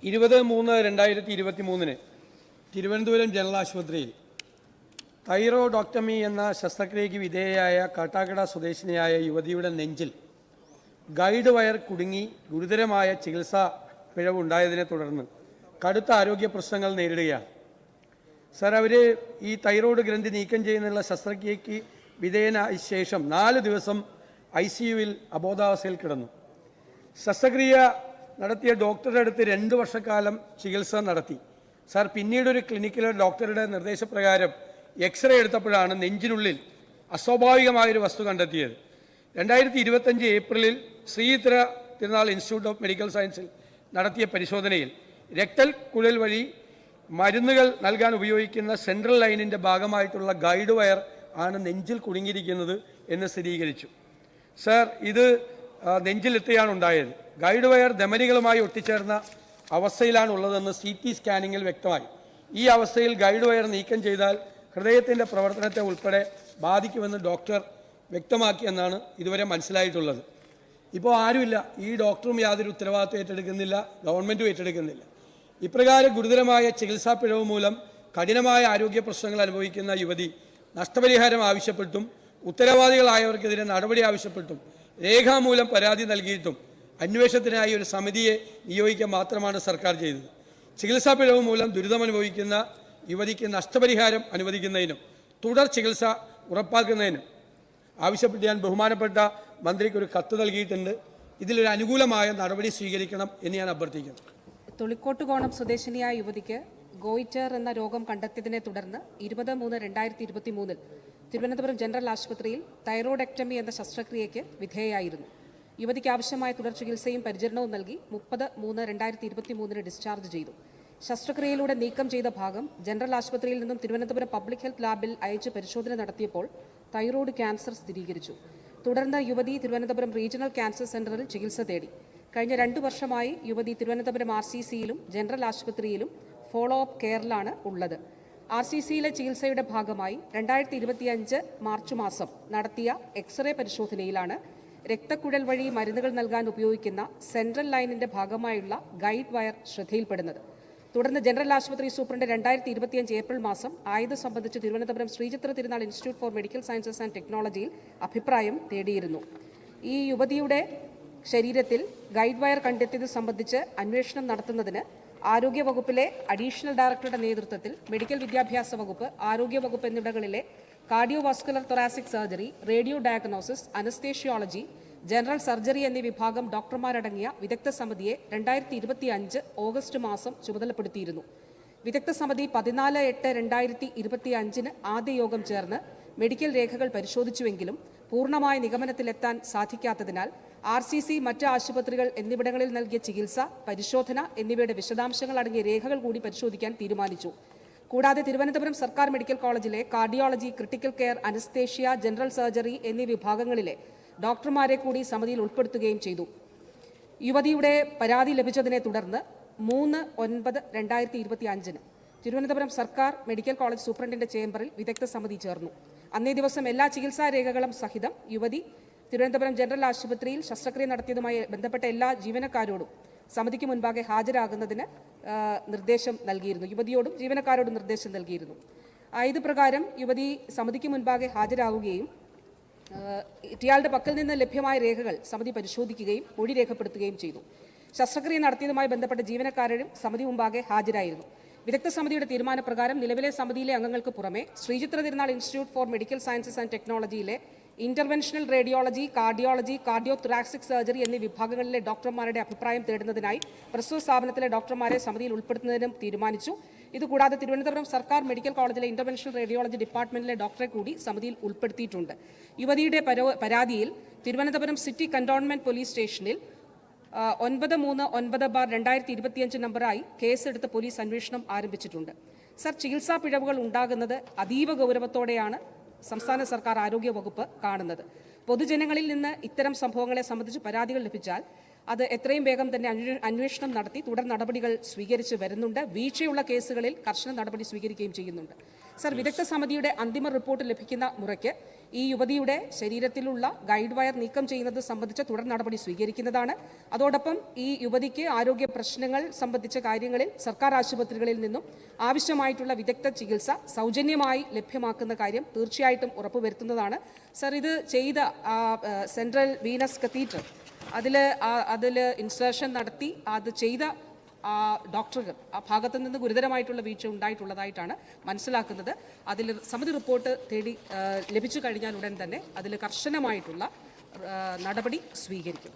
20-3-2023 Thiruvananthapuram general ആശുപത്രിയിൽ തൈറോയ്ഡോക്ടമി എന്ന ശസ്ത്രക്രിയയ്ക്ക് വിധേയയായ കാട്ടാക്കട സ്വദേശിനിയായ യുവതിയുടെ നെഞ്ചിൽ ഗൈഡ് വയർ കുടുങ്ങി ഗുരുതരമായ ചികിത്സാ പിഴവുണ്ടായതിനെ തുടർന്ന് കടുത്ത ആരോഗ്യ പ്രശ്നങ്ങൾ നേരിടുകയാണ്. സർ, അവർ ഈ തൈറോയ്ഡ് ഗ്രന്ഥി നീക്കം ചെയ്യുന്നതിനുള്ള ശസ്ത്രക്രിയയ്ക്ക് വിധേയനായ ശേഷം 4 ദിവസം ICUവിൽ അബോധാവസ്ഥയിൽ കിടന്നു. ശസ്ത്രക്രിയ നടത്തിയ ഡോക്ടറുടെ അടുത്ത് 2 വർഷക്കാലം ചികിത്സ നടത്തി. സാർ, പിന്നീടൊരു ക്ലിനിക്കിലെ ഡോക്ടറുടെ നിർദ്ദേശപ്രകാരം എക്സ്റേ എടുത്തപ്പോഴാണ് നെഞ്ചിനുള്ളിൽ അസ്വാഭാവികമായൊരു വസ്തു കണ്ടെത്തിയത്. 2025 ഏപ്രിലിൽ Sree Chitra Tirunal institute of medical സയൻസിൽ നടത്തിയ പരിശോധനയിൽ രക്തൽ കുഴൽ വഴി മരുന്നുകൾ നൽകാൻ ഉപയോഗിക്കുന്ന സെൻട്രൽ ലൈനിൻ്റെ ഭാഗമായിട്ടുള്ള ഗൈഡ് വയർ ആണ് നെഞ്ചിൽ കുടുങ്ങിയിരിക്കുന്നത് എന്ന് സ്ഥിരീകരിച്ചു. സാർ, ഇത് നെഞ്ചിലെത്തിയാണ് ഉണ്ടായത്. ഗൈഡ് വയർ ധമനികളുമായി ഒട്ടിച്ചേർന്ന അവസ്ഥയിലാണ് ഉള്ളതെന്ന് CT സ്കാനിങ്ങിൽ വ്യക്തമായി. ഈ അവസ്ഥയിൽ ഗൈഡ് വയർ നീക്കം ചെയ്താൽ ഹൃദയത്തിൻ്റെ പ്രവർത്തനത്തെ ഉൾപ്പെടെ ബാധിക്കുമെന്ന് ഡോക്ടർ വ്യക്തമാക്കിയെന്നാണ് ഇതുവരെ മനസ്സിലായിട്ടുള്ളത്. ഇപ്പോൾ ആരുമില്ല, ഈ ഡോക്ടറും യാതൊരു ഉത്തരവാദിത്വം ഏറ്റെടുക്കുന്നില്ല, ഗവൺമെൻറ്റും ഏറ്റെടുക്കുന്നില്ല. ഇപ്രകാരം ഗുരുതരമായ ചികിത്സാ പിഴവ് മൂലം കഠിനമായ ആരോഗ്യ പ്രശ്നങ്ങൾ അനുഭവിക്കുന്ന യുവതി നഷ്ടപരിഹാരം ആവശ്യപ്പെട്ടും ഉത്തരവാദികളായവർക്കെതിരെ നടപടി ആവശ്യപ്പെട്ടും രേഖാമൂലം പരാതി നൽകിയിട്ടും അന്വേഷണത്തിനായി ഒരു സമിതിയെ നിയോഗിക്കുക മാത്രമാണ് സർക്കാർ ചെയ്തത്. ചികിത്സാ പിഴവ് മൂലം ദുരിതമനുഭവിക്കുന്ന യുവതിക്ക് നഷ്ടപരിഹാരം അനുവദിക്കുന്നതിനും തുടർ ചികിത്സ ഉറപ്പാക്കുന്നതിനും ആവശ്യപ്പെട്ട് ഞാൻ ബഹുമാനപ്പെട്ട മന്ത്രിക്ക് ഒരു കത്ത് നൽകിയിട്ടുണ്ട്. ഇതിലൊരു അനുകൂലമായ നടപടി സ്വീകരിക്കണം എന്ന് ഞാൻ അഭ്യർത്ഥിക്കുന്നു. തൊളിക്കോട്ടുകോണം സ്വദേശിനിയായ യുവതിക്ക് ഗോയിറ്റർ എന്ന രോഗം കണ്ടെത്തിയതിനെ തുടർന്ന് 20-3-2023 തിരുവനന്തപുരം ജനറൽ ആശുപത്രിയിൽ തൈറോയ്ഡക്ടമി എന്ന ശസ്ത്രക്രിയയ്ക്ക് വിധേയയായിരുന്നു. യുവതിക്ക് ആവശ്യമായ തുടർ ചികിത്സയും പരിചരണവും നൽകി 30-3-2023 ഡിസ്ചാർജ് ചെയ്തു. ശസ്ത്രക്രിയയിലൂടെ നീക്കം ചെയ്ത ഭാഗം ജനറൽ ആശുപത്രിയിൽ നിന്നും തിരുവനന്തപുരം പബ്ലിക് ഹെൽത്ത് ലാബിൽ അയച്ച് പരിശോധന നടത്തിയപ്പോൾ തൈറോയ്ഡ് ക്യാൻസർ സ്ഥിരീകരിച്ചു. തുടർന്ന് യുവതി തിരുവനന്തപുരം റീജിയണൽ ക്യാൻസർ സെന്ററിൽ ചികിത്സ തേടി. കഴിഞ്ഞ 2 വർഷമായി യുവതി തിരുവനന്തപുരം RCCയിലും ജനറൽ ആശുപത്രിയിലും ഫോളോ അപ്പ് കെയറിലാണ് ഉള്ളത്. RCCയിലെ ചികിത്സയുടെ ഭാഗമായി 2025 മാർച്ച് മാസം നടത്തിയ എക്സ്റേ പരിശോധനയിലാണ് രക്തക്കുഴൽ വഴി മരുന്നുകൾ നൽകാൻ ഉപയോഗിക്കുന്ന സെൻട്രൽ ലൈനിന്റെ ഭാഗമായുള്ള ഗൈഡ് വയർ ശ്രദ്ധയിൽപ്പെടുന്നത്. തുടർന്ന് ജനറൽ ആശുപത്രി സൂപ്രണ്ട് 2025 ഏപ്രിൽ മാസം ആയത് സംബന്ധിച്ച് Thiruvananthapuram Sree Chitra Tirunal institute for medical sciences and ടെക്നോളജിയിൽ അഭിപ്രായം തേടിയിരുന്നു. ഈ യുവതിയുടെ ശരീരത്തിൽ ഗൈഡ് വയർ കണ്ടെത്തിയത് സംബന്ധിച്ച് അന്വേഷണം നടത്തുന്നതിന് ആരോഗ്യവകുപ്പിലെ അഡീഷണൽ ഡയറക്ടറുടെ നേതൃത്വത്തിൽ മെഡിക്കൽ വിദ്യാഭ്യാസ വകുപ്പ്, ആരോഗ്യവകുപ്പ് എന്നിവിടങ്ങളിലെ cardiovascular thoracic surgery, radio diagnosis, anaesthesiology, general surgery എന്നീ വിഭാഗം ഡോക്ടർമാരടങ്ങിയ വിദഗ്ധ സമിതിയെ 2025 ഓഗസ്റ്റ് മാസം ചുമതലപ്പെടുത്തിയിരുന്നു. വിദഗ്ധ സമിതി 14/8/2025 ആദ്യ യോഗം ചേർന്ന് മെഡിക്കൽ രേഖകൾ പരിശോധിച്ചുവെങ്കിലും പൂർണ്ണമായ നിഗമനത്തിലെത്താൻ സാധിക്കാത്തതിനാൽ RCC, മറ്റ് ആശുപത്രികൾ എന്നിവിടങ്ങളിൽ നൽകിയ ചികിത്സ, പരിശോധന എന്നിവയുടെ വിശദാംശങ്ങൾ അടങ്ങിയ രേഖകൾ കൂടി പരിശോധിക്കാൻ തീരുമാനിച്ചു. കൂടാതെ തിരുവനന്തപുരം സർക്കാർ മെഡിക്കൽ കോളേജിലെ cardiology, critical care, anaesthesia, general surgery എന്നീ വിഭാഗങ്ങളിലെ ഡോക്ടർമാരെ കൂടി സമിതിയിൽ ഉൾപ്പെടുത്തുകയും ചെയ്തു. യുവതിയുടെ പരാതി ലഭിച്ചതിനെ തുടർന്ന് 3/9/2025 തിരുവനന്തപുരം സർക്കാർ മെഡിക്കൽ കോളേജ് സൂപ്രണ്ടിന്റെ ചേംബറിൽ വിദഗ്ധ സമിതി ചേർന്നു. അന്നേ ദിവസം എല്ലാ ചികിത്സാ രേഖകളും സഹിതം യുവതി തിരുവനന്തപുരം ജനറൽ ആശുപത്രിയിൽ ശസ്ത്രക്രിയ നടത്തിയതുമായി ബന്ധപ്പെട്ട എല്ലാ ജീവനക്കാരോടും സമിതിക്ക് മുൻപാകെ ഹാജരാകുന്നതിന് നിർദ്ദേശം നൽകിയിരുന്നു. യുവതിയോടും ജീവനക്കാരോടും നിർദ്ദേശം നൽകിയിരുന്നു. ഇത് പ്രകാരം യുവതി സമിതിക്ക് മുൻപാകെ ഹാജരാകുകയും ഇയാളുടെ പക്കൽ നിന്ന് ലഭ്യമായ രേഖകൾ സമിതി പരിശോധിക്കുകയും മൊഴി രേഖപ്പെടുത്തുകയും ചെയ്തു. ശസ്ത്രക്രിയ നടത്തിയതുമായി ബന്ധപ്പെട്ട ജീവനക്കാരും സമിതി മുമ്പാകെ ഹാജരായിരുന്നു. വിദഗ്ധ സമിതിയുടെ തീരുമാനപ്രകാരം നിലവിലെ സമിതിയിലെ അംഗങ്ങൾക്ക് പുറമെ Sree Chitra Tirunal institute for medical sciences and ടെക്നോളജിയിലെ interventional radiology, cardiology, cardio thoracic surgery എന്നീ വിഭാഗങ്ങളിലെ ഡോക്ടർമാരുടെ അഭിപ്രായം തേടുന്നതിനായി പ്രസ്തുത സ്ഥാപനത്തിലെ ഡോക്ടർമാരെ സമിതിയിൽ ഉൾപ്പെടുത്തുന്നതിനും തീരുമാനിച്ചു. ഇതുകൂടാതെ തിരുവനന്തപുരം സർക്കാർ മെഡിക്കൽ കോളേജിലെ ഇന്റർവെൻഷണൽ റേഡിയോളജി ഡിപ്പാർട്ട്മെന്റിലെ ഡോക്ടറെ കൂടി സമിതിയിൽ ഉൾപ്പെടുത്തിയിട്ടുണ്ട്. യുവതിയുടെ പരാതിയിൽ തിരുവനന്തപുരം സിറ്റി കന്റോൺമെന്റ് പോലീസ് സ്റ്റേഷനിൽ 93/9/2025 നമ്പറായി കേസെടുത്ത് പോലീസ് അന്വേഷണം ആരംഭിച്ചിട്ടുണ്ട്. സർ, ചികിത്സാ പിഴവുകൾ ഉണ്ടാകുന്നത് അതീവ ഗൗരവത്തോടെയാണ് സംസ്ഥാന സർക്കാർ ആരോഗ്യ വകുപ്പ് കാണുന്നത്. പൊതുജനങ്ങളിൽ നിന്ന് ഇത്തരം സംഭവങ്ങളെ സംബന്ധിച്ച് പരാതികൾ ലഭിച്ചാൽ അത് എത്രയും വേഗം തന്നെ അന്വേഷണം നടത്തി തുടർ നടപടികൾ സ്വീകരിച്ച് വരുന്നുണ്ട്. വീഴ്ചയുള്ള കേസുകളിൽ കർശന നടപടി സ്വീകരിക്കുകയും ചെയ്യുന്നുണ്ട്. സർ, വിദഗ്ധ സമിതിയുടെ അന്തിമ റിപ്പോർട്ട് ലഭിക്കുന്ന മുറയ്ക്ക് ഈ യുവതിയുടെ ശരീരത്തിലുള്ള ഗൈഡ് വയർ നീക്കം ചെയ്യുന്നത് സംബന്ധിച്ച തുടർ നടപടി സ്വീകരിക്കുന്നതാണ്. അതോടൊപ്പം ഈ യുവതിക്ക് ആരോഗ്യ പ്രശ്നങ്ങൾ സംബന്ധിച്ച കാര്യങ്ങളിൽ സർക്കാർ ആശുപത്രികളിൽ നിന്നും ആവശ്യമായിട്ടുള്ള വിദഗ്ധ ചികിത്സ സൗജന്യമായി ലഭ്യമാക്കുന്ന കാര്യം തീർച്ചയായിട്ടും ഉറപ്പുവരുത്തുന്നതാണ്. സർ, ഇത് ചെയ്ത സെൻട്രൽ വീനസ് കത്തീഡ്രൽ അതിൽ ഇൻസേർഷൻ നടത്തി അത് ചെയ്ത ഡോക്ടർക്ക് ആ ഭാഗത്തു നിന്ന് ഗുരുതരമായിട്ടുള്ള വീഴ്ച ഉണ്ടായിട്ടുള്ളതായിട്ടാണ് മനസ്സിലാക്കുന്നത്. അതിൽ സമിതി റിപ്പോർട്ട് ലഭിച്ചു കഴിഞ്ഞാൽ ഉടൻ തന്നെ അതിൽ കർശനമായിട്ടുള്ള നടപടി സ്വീകരിക്കും.